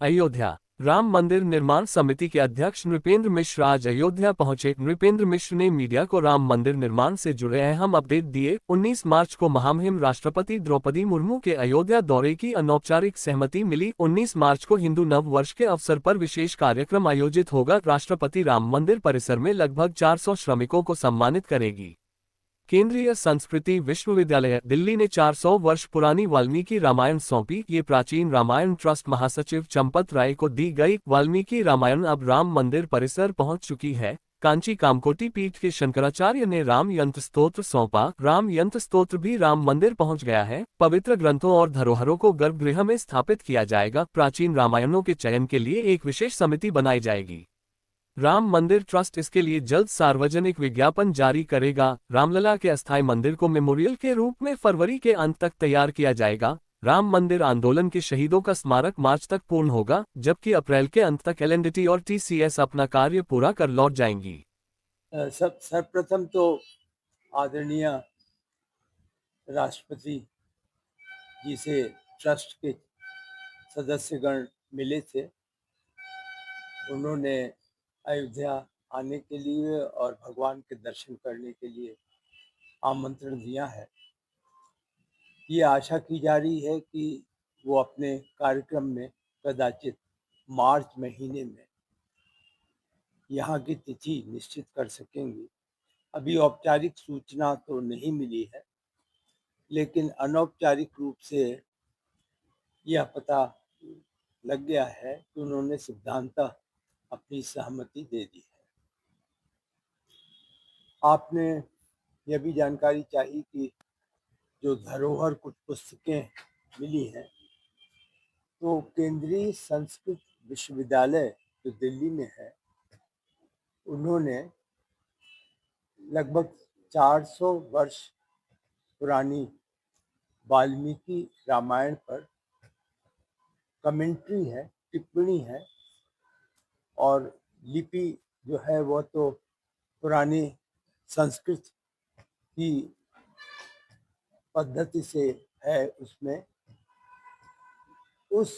अयोध्या राम मंदिर निर्माण समिति के अध्यक्ष नृपेंद्र मिश्र आज अयोध्या पहुंचे। नृपेंद्र मिश्र ने मीडिया को राम मंदिर निर्माण से जुड़े अहम अपडेट दिए। 19 मार्च को महामहिम राष्ट्रपति द्रौपदी मुर्मू के अयोध्या दौरे की अनौपचारिक सहमति मिली। 19 मार्च को हिंदू नव वर्ष के अवसर पर विशेष कार्यक्रम आयोजित होगा। राष्ट्रपति राम मंदिर परिसर में लगभग 400 श्रमिकों को सम्मानित करेगी। केंद्रीय संस्कृति विश्वविद्यालय दिल्ली ने 400 वर्ष पुरानी वाल्मीकि रामायण सौंपी। ये प्राचीन रामायण ट्रस्ट महासचिव चंपत राय को दी गई। वाल्मीकि रामायण अब राम मंदिर परिसर पहुंच चुकी है। कांची कामकोटी पीठ के शंकराचार्य ने राम यंत्र स्तोत्र सौंपा। राम यंत्र स्तोत्र भी राम मंदिर पहुंच गया है। पवित्र ग्रंथों और धरोहरों को गर्भगृह में स्थापित किया जाएगा। प्राचीन रामायणों के चयन के लिए एक विशेष समिति बनाई जाएगी। राम मंदिर ट्रस्ट इसके लिए जल्द सार्वजनिक विज्ञापन जारी करेगा। रामलला के अस्थायी मंदिर को मेमोरियल के रूप में फरवरी के अंत तक तैयार किया जाएगा। राम मंदिर आंदोलन के शहीदों का स्मारक मार्च तक पूर्ण होगा, जबकि अप्रैल के अंत तक एलएनटी और टीसीएस अपना कार्य पूरा कर लौट जाएंगी। सर्वप्रथम तो आदरणीय राष्ट्रपति जी से ट्रस्ट के सदस्यगण मिले थे। उन्होंने अयोध्या आने के लिए और भगवान के दर्शन करने के लिए आमंत्रण दिया है। ये आशा की जा रही है कि वो अपने कार्यक्रम में कदाचित मार्च महीने में यहाँ की तिथि निश्चित कर सकेंगी। अभी औपचारिक सूचना तो नहीं मिली है, लेकिन अनौपचारिक रूप से यह पता लग गया है कि उन्होंने सिद्धांतः अपनी सहमति दे दी है। आपने यह भी जानकारी चाहिए कि जो धरोहर कुछ पुस्तकें मिली हैं, तो केंद्रीय संस्कृत विश्वविद्यालय जो दिल्ली में है, उन्होंने लगभग 400 वर्ष पुरानी वाल्मीकि रामायण पर कमेंट्री है, टिप्पणी है, और लिपि जो है वह तो पुरानी संस्कृत की पद्धति से है। उसमें उस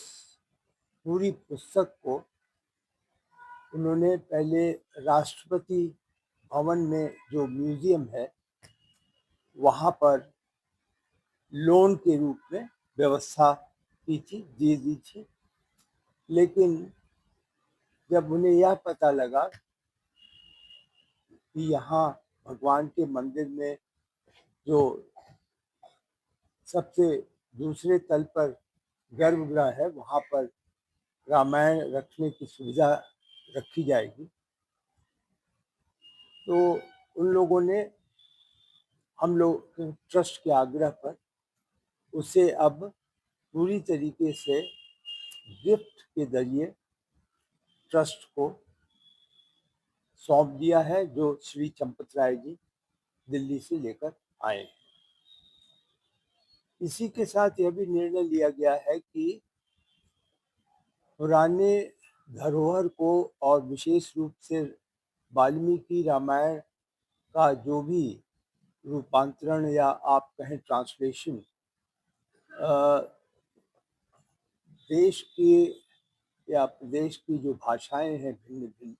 पूरी पुस्तक को उन्होंने पहले राष्ट्रपति भवन में जो म्यूजियम है वहाँ पर लोन के रूप में व्यवस्था की थी, दी थी। लेकिन जब उन्हें यह पता लगा कि यहाँ भगवान के मंदिर में जो सबसे दूसरे तल पर गर्भगृह है, वहाँ पर रामायण रखने की सुविधा रखी जाएगी, तो उन लोगों ने हम लोग ट्रस्ट के आग्रह पर उसे अब पूरी तरीके से गिफ्ट के जरिए ट्रस्ट को सौंप दिया है, जो श्री चंपत राय जी दिल्ली से लेकर आए हैं। इसी के साथ यह भी निर्णय लिया गया है कि पुराने धरोहर को और विशेष रूप से वाल्मीकि रामायण का जो भी रूपांतरण या आप कहें ट्रांसलेशन देश के या प्रदेश की जो भाषाएं हैं भिन्न भिन्न,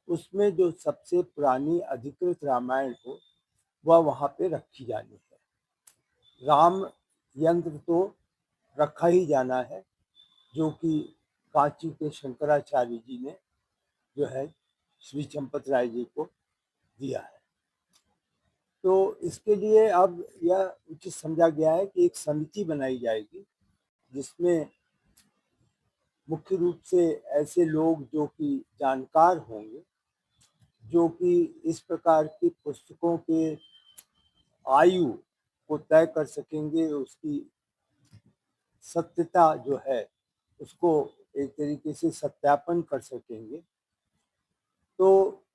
उसमें जो सबसे पुरानी अधिकृत रामायण हो वह वहाँ पे रखी जानी है। राम यंत्र तो रखा ही जाना है, जो कि कांची के शंकराचार्य जी ने जो है श्री चंपत राय जी को दिया है। तो इसके लिए अब यह उचित समझा गया है कि एक समिति बनाई जाएगी, जिसमें मुख्य रूप से ऐसे लोग जो कि जानकार होंगे, जो कि इस प्रकार की पुस्तकों के आयु को तय कर सकेंगे, उसकी सत्यता जो है उसको एक तरीके से सत्यापन कर सकेंगे। तो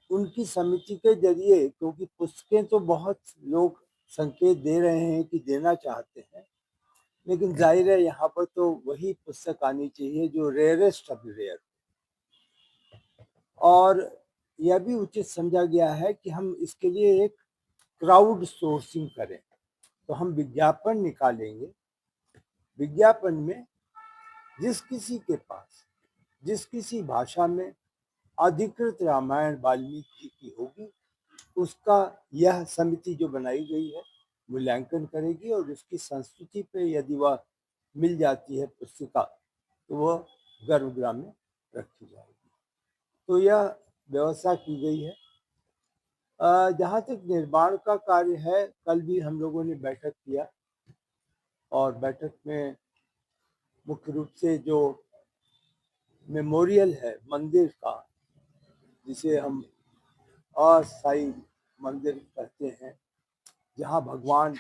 उनकी समिति के जरिए, क्योंकि पुस्तकें तो बहुत लोग संकेत दे रहे हैं कि देना चाहते हैं, लेकिन जाहिर है यहाँ पर तो वही पुस्तक आनी चाहिए जो रेयरेस्ट ऑफ रेयर। और यह भी उचित समझा गया है कि हम इसके लिए एक क्राउड सोर्सिंग करें, तो हम विज्ञापन निकालेंगे। विज्ञापन में जिस किसी के पास जिस किसी भाषा में अधिकृत रामायण वाल्मीकि जी की होगी, उसका यह समिति जो बनाई गई है मूल्यांकन करेगी और उसकी संस्तुति पे यदि वह मिल जाती है पुस्तिका तो वह गर्भगृह में रखी जाएगी। तो यह व्यवस्था की गई है। जहाँ तक निर्माण का कार्य है, कल भी हम लोगों ने बैठक किया और बैठक में मुख्य रूप से जो मेमोरियल है मंदिर का, जिसे हम अस्थायी मंदिर कहते हैं, जहाँ भगवान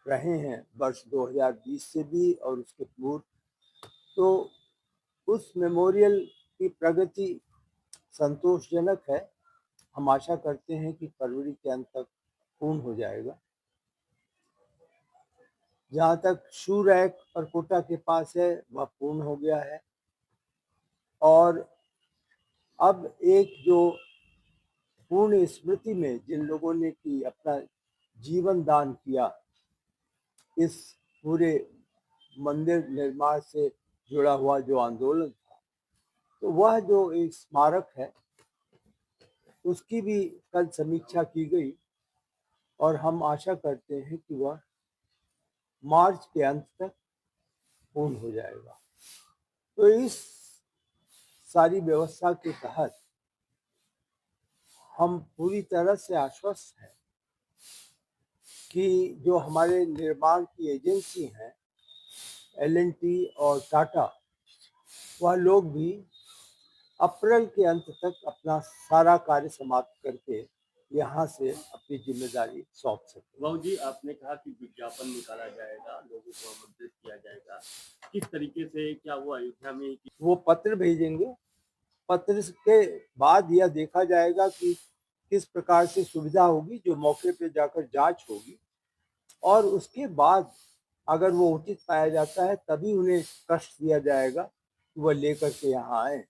रहे हैं वर्ष 2020 से भी और उसके पूर्व, तो उस मेमोरियल की प्रगति संतोषजनक है। हम आशा करते हैं कि फरवरी के अंत तक पूर्ण हो जाएगा। जहाँ तक शू रैक और कोटा के पास है वह पूर्ण हो गया है और अब एक जो पूर्ण स्मृति में जिन लोगों ने की अपना जीवन दान किया इस पूरे मंदिर निर्माण से जुड़ा हुआ जो आंदोलन था, तो वह जो एक स्मारक है उसकी भी कल समीक्षा की गई और हम आशा करते हैं कि वह मार्च के अंत तक पूर्ण हो जाएगा। तो इस सारी व्यवस्था के तहत हम पूरी तरह से आश्वस्त हैं कि जो हमारे निर्माण की एजेंसी हैं L&T और टाटा, वह लोग भी अप्रैल के अंत तक अपना सारा कार्य समाप्त करके यहाँ से अपनी जिम्मेदारी सौंप सकें। बाबू जी, आपने कहा कि विज्ञापन निकाला जाएगा, लोगों को आमंत्रित किया जाएगा, किस तरीके से, क्या वो अयोध्या में वो पत्र भेजेंगे, पत्र के बाद यह देखा जाएगा कि किस प्रकार से सुविधा होगी, जो मौके पे जाकर जांच होगी और उसके बाद अगर वो उचित पाया जाता है तभी उन्हें कष्ट दिया जाएगा कि वह लेकर के यहाँ आए।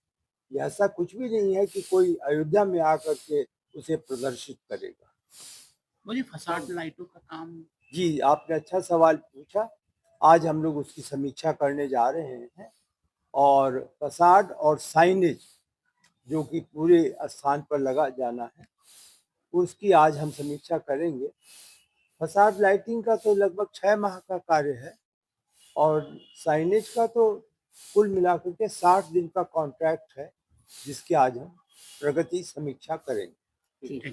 ऐसा कुछ भी नहीं है कि कोई अयोध्या में आकर के उसे प्रदर्शित करेगा। मुझे फसाड लाइटों का काम, जी, आपने अच्छा सवाल पूछा। आज हम लोग उसकी समीक्षा करने जा रहे हैं और फसाड और साइनेज जो कि पूरे स्थान पर लगा जाना है, उसकी आज हम समीक्षा करेंगे। फसाड लाइटिंग का तो लगभग 6 माह का कार्य है और साइनेज का तो कुल मिलाकर के 60 दिन का कॉन्ट्रैक्ट है, जिसकी आज हम प्रगति समीक्षा करेंगे। ठीक है।